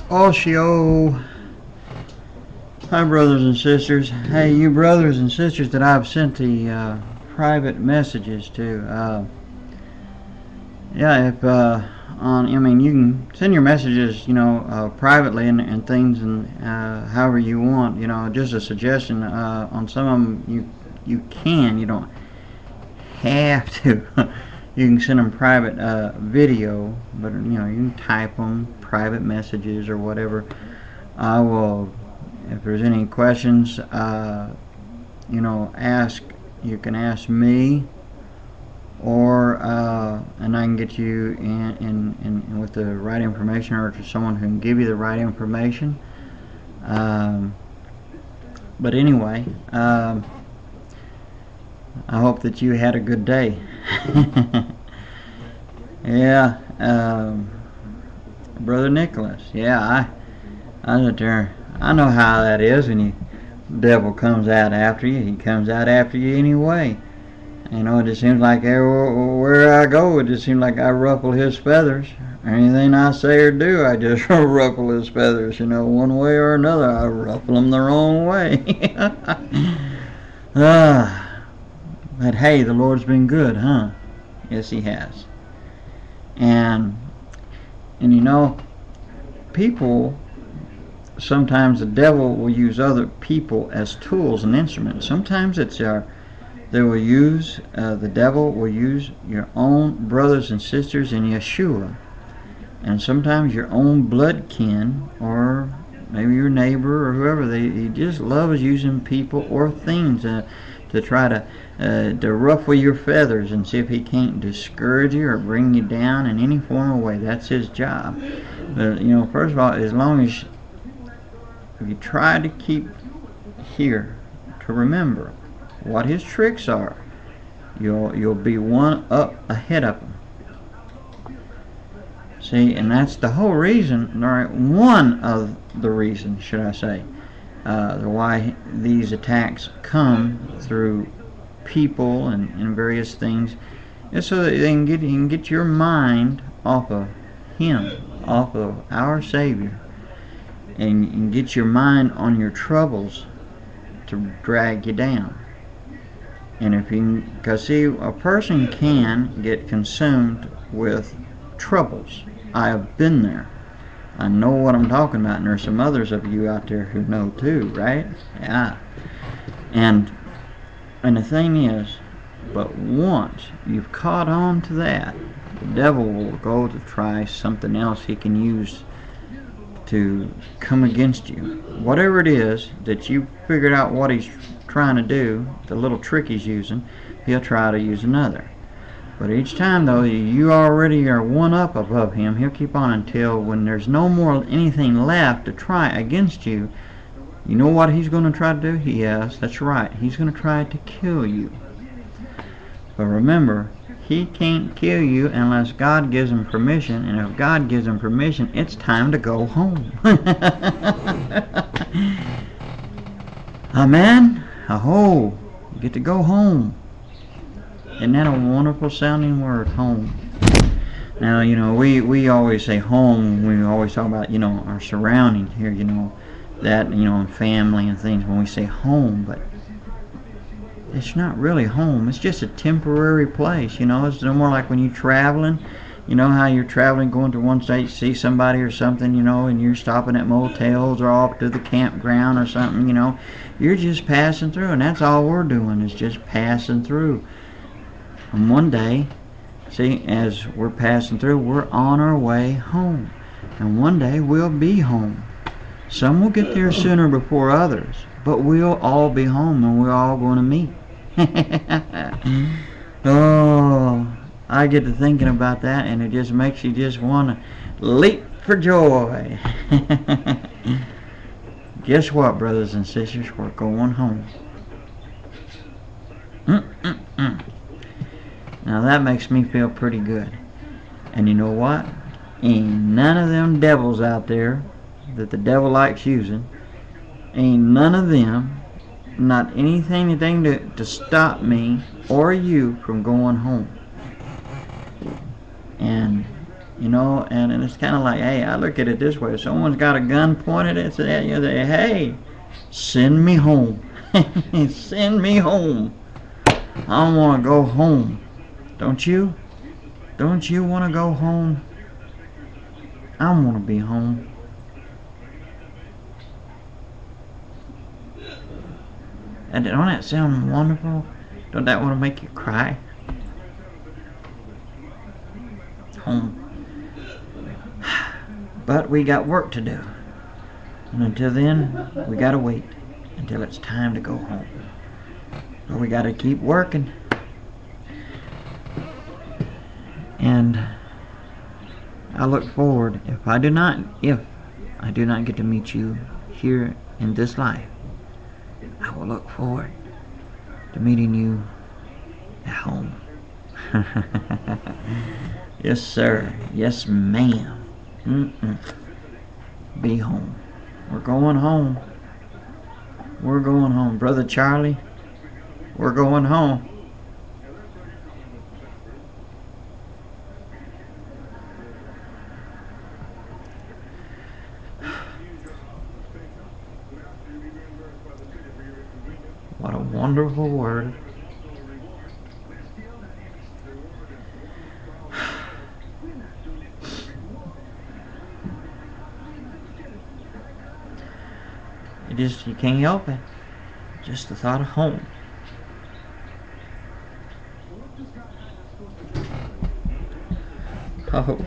Oshio. Hi, brothers and sisters. Hey, you brothers and sisters that I've sent the private messages to. Yeah, if you can send your messages, privately and things, and however you want. Just a suggestion. On some of them, you can. You don't have to. You can send them private video, but you can type them private messages or whatever. I will, if there's any questions, ask. You can ask me, or and I can get you in with the right information, or to someone who can give you the right information. But anyway, I hope that you had a good day. Yeah, Brother Nicholas. Yeah, I sit there. I know how that is when the devil comes out after you. He comes out after you anyway. It just seems like everywhere I go, it just seems like I ruffle his feathers. Anything I say or do, I just ruffle his feathers. One way or another, I ruffle them the wrong way. But hey, the Lord's been good, huh? Yes, He has. And people, sometimes the devil will use other people as tools and instruments. Sometimes the devil will use your own brothers and sisters in Yeshua, and sometimes your own blood kin, or maybe your neighbor or whoever. He just loves using people or things to try to ruffle your feathers and see if he can't discourage you or bring you down in any form of way. That's his job. But first of all, as long as if you try to keep here to remember what his tricks are, you'll be one up ahead of him. See, and that's the whole reason, right? One of the reasons, should I say, why these attacks come through people and various things, is so that they can get your mind off of Him, off of our Savior, and get your mind on your troubles to drag you down. And because see, a person can get consumed with troubles. I have been there. I know what I'm talking about, and there's some others of you out there who know too, right? Yeah. And the thing is, but once you've caught on to that, the devil will go to try something else he can use to come against you. Whatever it is that you figured out what he's trying to do, the little trick he's using, he'll try to use another. But each time, though, you already are one up above him. He'll keep on until when there's no more anything left to try against you. You know what he's going to try to do? Yes, that's right. He's going to try to kill you. But remember, he can't kill you unless God gives him permission. And if God gives him permission, it's time to go home. Amen? Aho, you get to go home. Isn't that a wonderful sounding word, home? Now, we always say home. We always talk about, our surroundings here, that, and family and things when we say home. But it's not really home. It's just a temporary place, It's no more like when you're traveling. You know how you're traveling, going to one state, see somebody or something, and you're stopping at motels or off to the campground or something, You're just passing through, and that's all we're doing is just passing through. And one day, see, as we're passing through, we're on our way home. And one day we'll be home. Some will get there sooner before others, but we'll all be home and we're all going to meet. Oh, I get to thinking about that, and it just makes you just want to leap for joy. Guess what, brothers and sisters? We're going home. Now that makes me feel pretty good. And you know what? Ain't none of them devils out there that the devil likes using. Ain't none of them, not anything to stop me or you from going home. And You know, and it's kind of like, hey, I look at it this way. If someone's got a gun pointed at you, you say, hey, send me home. Send me home. I want to go home. Don't you? Don't you want to go home? I want to be home. And don't that sound wonderful? Don't that want to make you cry? Home. But we got work to do. And until then, we got to wait until it's time to go home. So we got to keep working. And I look forward, if I do not get to meet you here in this life, I will look forward to meeting you at home. Yes, sir. Yes, ma'am. Be home. We're going home. We're going home. Brother Charlie, we're going home. What a wonderful word. You can't help it. Just the thought of home. Oh.